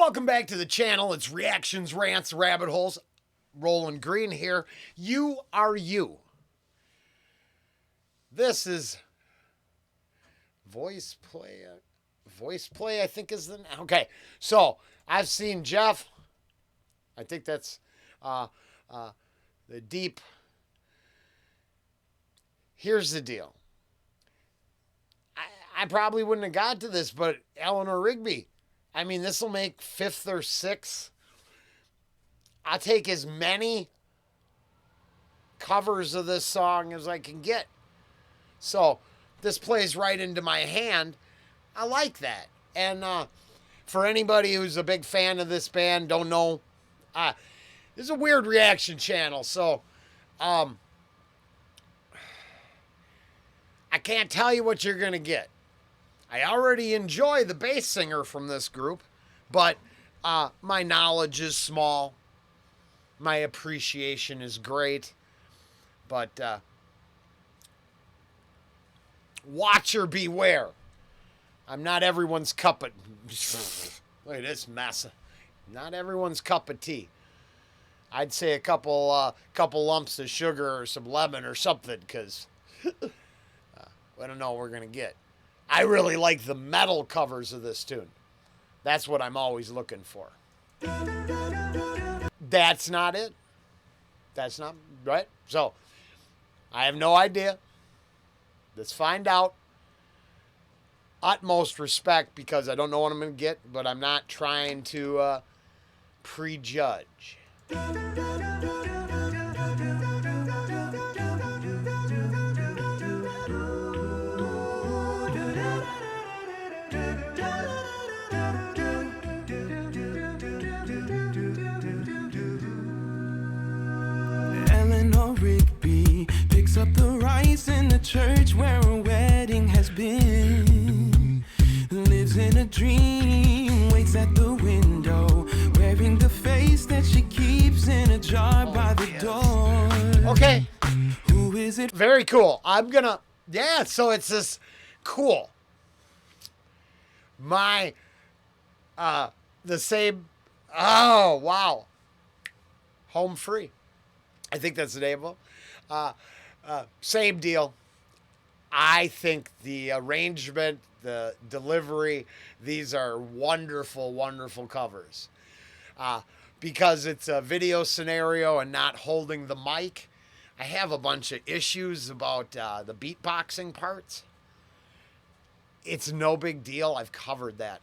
Welcome back to the channel. It's Reactions, Rants, Rabbit Holes. Rollen Green here. You are you. This is VoicePlay. VoicePlay, I think is the... Okay, so I've seen Jeff. I think that's the deep... Here's the deal. I probably wouldn't have got to this, but Eleanor Rigby. I mean, this will make 5th or 6th. I'll take as many covers of this song as I can get. So this plays right into my hand. I like that. And for anybody who's a big fan of this band, don't know, this is a weird reaction channel. So I can't tell you what you're going to get. I already enjoy the bass singer from this group, but my knowledge is small. My appreciation is great. But watcher beware. I'm not everyone's cup of... Look at this mess. Not everyone's cup of tea. I'd say a couple lumps of sugar or some lemon or something, because I don't know what we're going to get. I really like the metal covers of this tune. That's what I'm always looking for. That's not it. That's not, right? So, I have no idea. Let's find out. Utmost respect, because I don't know what I'm going to get, but I'm not trying to prejudge. Eleanor Rigby picks up the rice in the church where a wedding has been. Lives in a dream, waits at the window, wearing the face that she keeps in a jar by the door. Okay. Who is it? Very cool. I'm gonna... Yeah, so it's this... Cool. My... the same... Oh, wow. Home Free. I think that's the name of them. Same deal. I think the arrangement, the delivery, these are wonderful, wonderful covers. Because it's a video scenario and not holding the mic, I have a bunch of issues about the beatboxing parts. It's no big deal. I've covered that.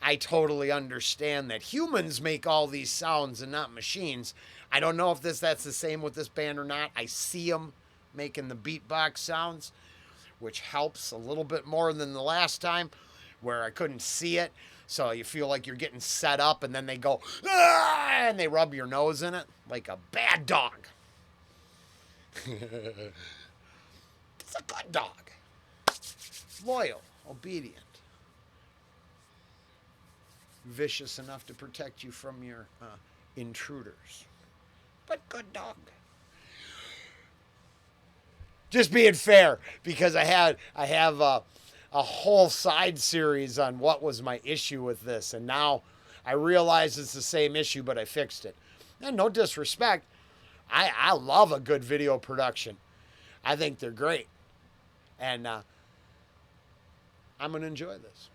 I totally understand that humans make all these sounds and not machines. I don't know if that's the same with this band or not. I see them making the beatbox sounds, which helps a little bit more than the last time where I couldn't see it. So you feel like you're getting set up, and then they go, "Ah!" and they rub your nose in it like a bad dog. It's a good dog. Loyal, obedient. Vicious enough to protect you from your intruders. But good dog. Just being fair, because I have a whole side series on what was my issue with this, and now I realize it's the same issue, but I fixed it. And no disrespect, I love a good video production. I think they're great, and I'm gonna enjoy this.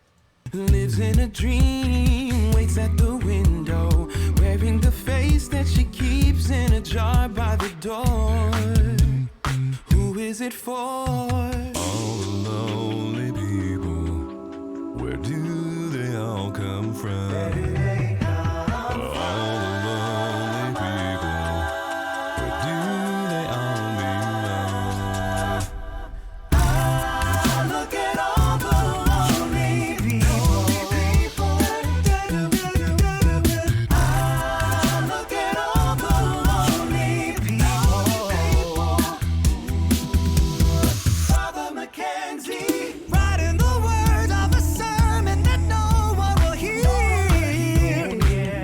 Lives in a dream, waits at the window, wearing the face that she keeps in a jar by the door. Who is it for? All the lonely people, where do they all come from? All the lonely people, where do they all belong? Look at all the lonely people. Look at all the lonely people. Father Mackenzie, writing the words of a sermon that no one will hear.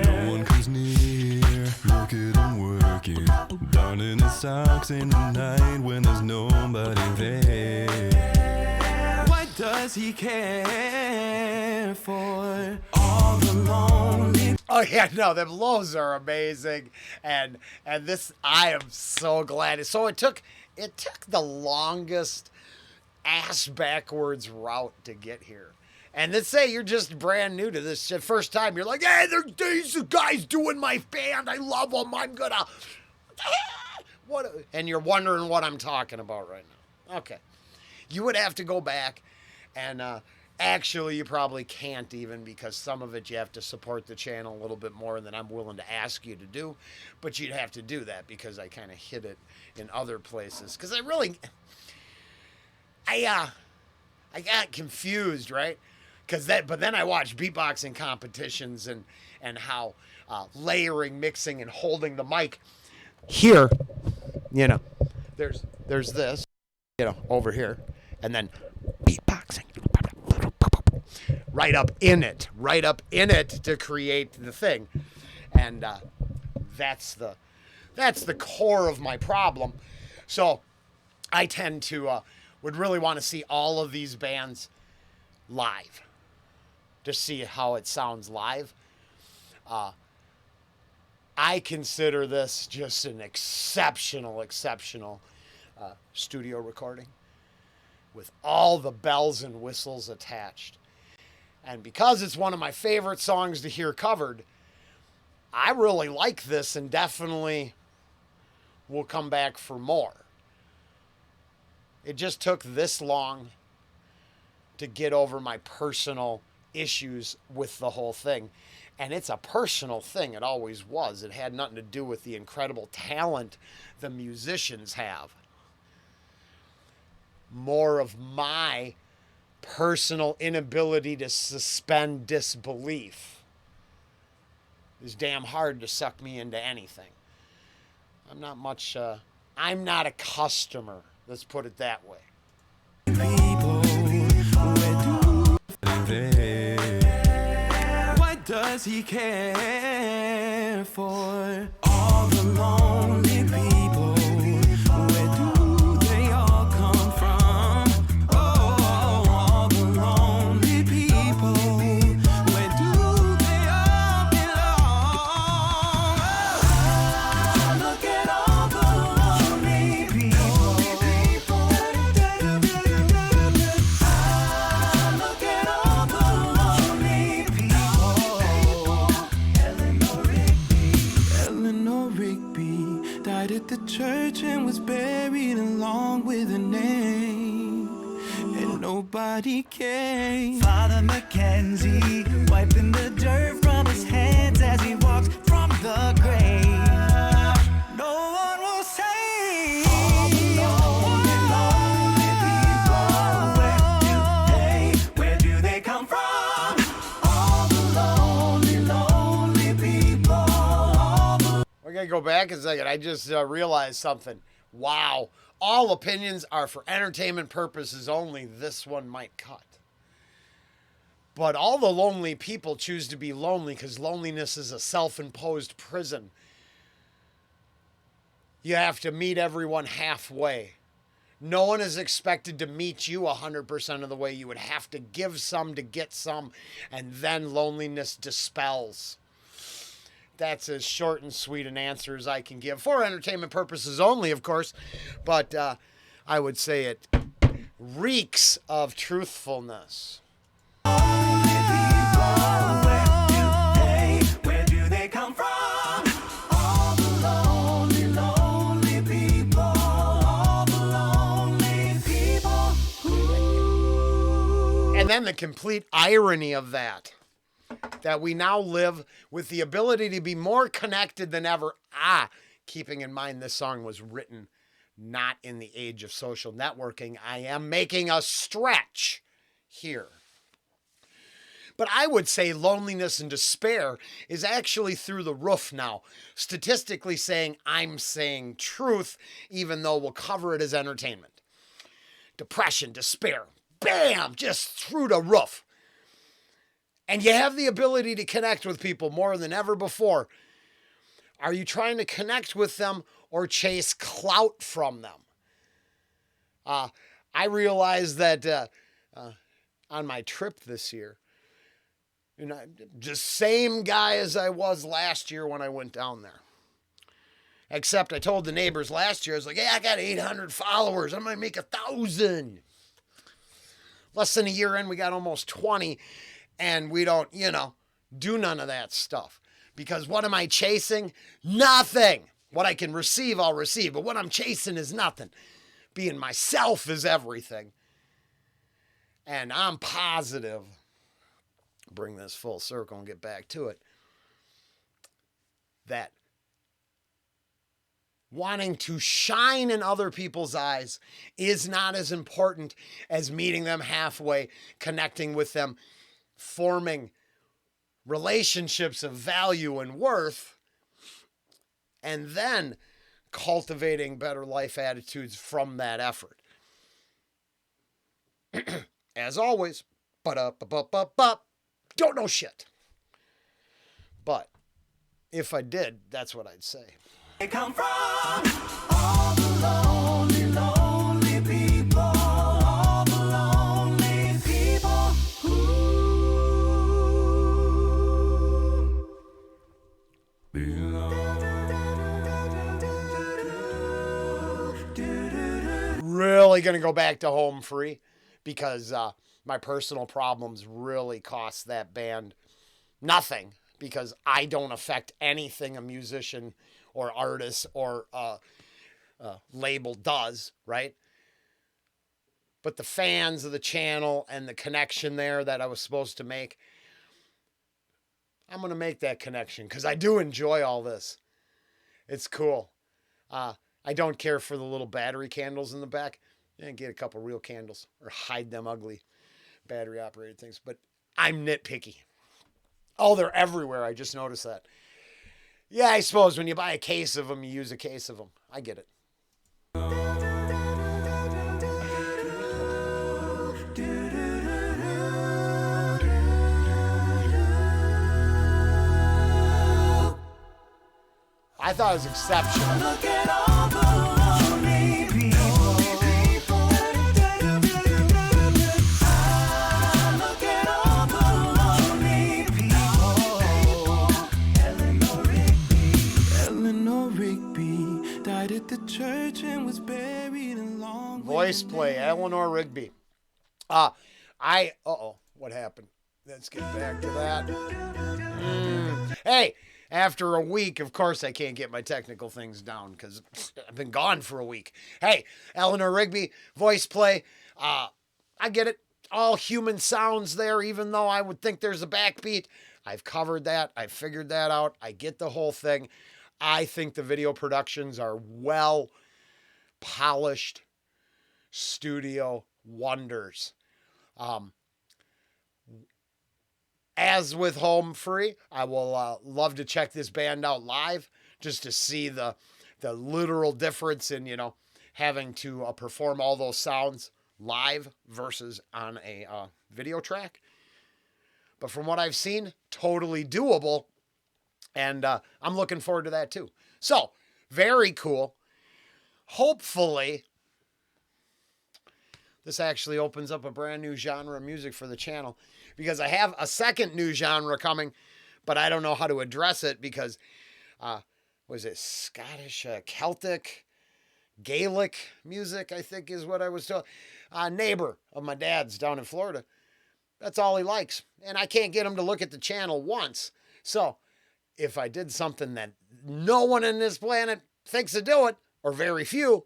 No one comes near, look at him working, darning his socks in the night when there's nobody there. Why does he care for all the lonely? Oh yeah, no, them lows are amazing, and this I am so glad. So it took the longest ass backwards route to get here. And let's say you're just brand new to this shit. First time, you're like, hey, there's these guys doing my band. I love them. I'm gonna what? And you're wondering what I'm talking about right now. Okay, you would have to go back and. Actually, you probably can't even because some of it you have to support the channel a little bit more than I'm willing to ask you to do. But you'd have to do that because I kind of hit it in other places. Because I got confused, right? But then I watched beatboxing competitions and how layering, mixing, and holding the mic here, there's this, over here, and then beatboxing. Right up in it to create the thing. And that's the core of my problem. So I tend to would really want to see all of these bands live to see how it sounds live. I consider this just an exceptional studio recording with all the bells and whistles attached. And because it's one of my favorite songs to hear covered, I really like this and definitely will come back for more. It just took this long to get over my personal issues with the whole thing. And it's a personal thing. It always was. It had nothing to do with the incredible talent the musicians have. More of my personal inability to suspend disbelief is damn hard to suck me into anything. I'm not a customer. Let's put it that way. What does he care for? All the lonely people. Where do they all come from? Oh, all the lonely people. Where do they all belong? Oh, look at all the lonely people. Look at all the lonely people. Eleanor Rigby died at the church and was buried along with her name. And nobody came. Father Mackenzie wiping the dirt from his hands as he walks from the grave. No one will say. All the lonely, lonely people. Where do they come from? All the lonely people. All the We're going to go back a second. I just realized something. Wow. All opinions are for entertainment purposes only. This one might cut. But all the lonely people choose to be lonely because loneliness is a self-imposed prison. You have to meet everyone halfway. No one is expected to meet you 100% of the way. You would have to give some to get some, and then loneliness dispels. That's as short and sweet an answer as I can give for entertainment purposes only, of course. But I would say it reeks of truthfulness. Where do they come from? All the lonely, lonely people. All the lonely people. Ooh. And then the complete irony of that we now live with the ability to be more connected than ever. Keeping in mind this song was written not in the age of social networking. I am making a stretch here. But I would say loneliness and despair is actually through the roof now. Statistically saying I'm saying truth, even though we'll cover it as entertainment. Depression, despair, bam, just through the roof. And you have the ability to connect with people more than ever before. Are you trying to connect with them or chase clout from them? I realized that on my trip this year, You know, just same guy as I was last year when I went down there. Except I told the neighbors last year, I was like, hey, I got 800 followers. I might make 1,000. Less than a year in, we got almost 20. And we don't, do none of that stuff. Because what am I chasing? Nothing. What I can receive, I'll receive. But what I'm chasing is nothing. Being myself is everything. And I'm positive, bring this full circle and get back to it, that wanting to shine in other people's eyes is not as important as meeting them halfway, connecting with them, forming relationships of value and worth, and then cultivating better life attitudes from that effort. As always, don't know shit. But if I did, that's what I'd say. They come from all the lonely, lonely people, all the lonely people. Really going to go back to home free because my personal problems really cost that band nothing, because I don't affect anything a musician or artist or label does, right? But the fans of the channel and the connection there that I was supposed to make, I'm going to make that connection because I do enjoy all this. It's cool. I don't care for the little battery candles in the back. Get a couple real candles or hide them ugly battery operated things. But I'm nitpicky. Oh, they're everywhere. I just noticed that. Yeah, I suppose when you buy a case of them, you use a case of them. I get it. I thought it was exceptional. Look at all the lonely people. Look at all the lonely people. Eleanor Rigby died at the church and was buried in long. VoicePlay, Eleanor Rigby. What happened? Let's get back to that. Hey, after a week, of course I can't get my technical things down because I've been gone for a week. Hey, Eleanor Rigby, VoicePlay. I get it. All human sounds there, even though I would think there's a backbeat. I've covered that. I've figured that out. I get the whole thing. I think the video productions are well polished studio wonders. As with Home Free, I will love to check this band out live just to see the literal difference in, having to perform all those sounds live versus on a video track. But from what I've seen, totally doable. And I'm looking forward to that too. So, very cool. Hopefully, this actually opens up a brand new genre of music for the channel, because I have a second new genre coming, but I don't know how to address it because, was it Scottish, Celtic, Gaelic music, I think is what I was told. A neighbor of my dad's down in Florida, that's all he likes. And I can't get him to look at the channel once. So if I did something that no one in this planet thinks of doing, or very few,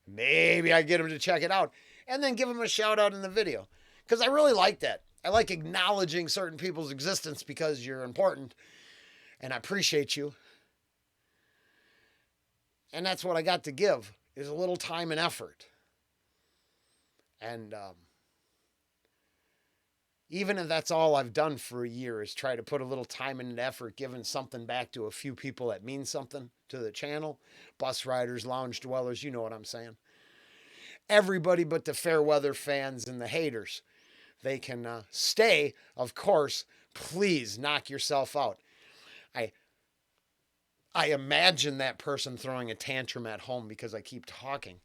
maybe I get him to check it out and then give him a shout out in the video. Because I really like that. I like acknowledging certain people's existence because you're important. And I appreciate you. And that's what I got to give, is a little time and effort. And even if that's all I've done for a year is try to put a little time and effort, giving something back to a few people that mean something to the channel. Bus riders, lounge dwellers, you know what I'm saying. Everybody but the fair weather fans and the haters. They can stay, of course. Please knock yourself out. I imagine that person throwing a tantrum at home because I keep talking.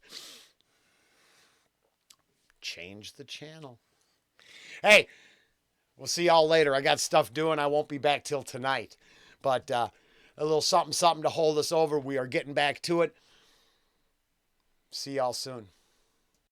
Change the channel. Hey, We'll see y'all later. I got stuff doing. I won't be back till tonight. But a little something to hold us over. We are getting back to it. See y'all soon.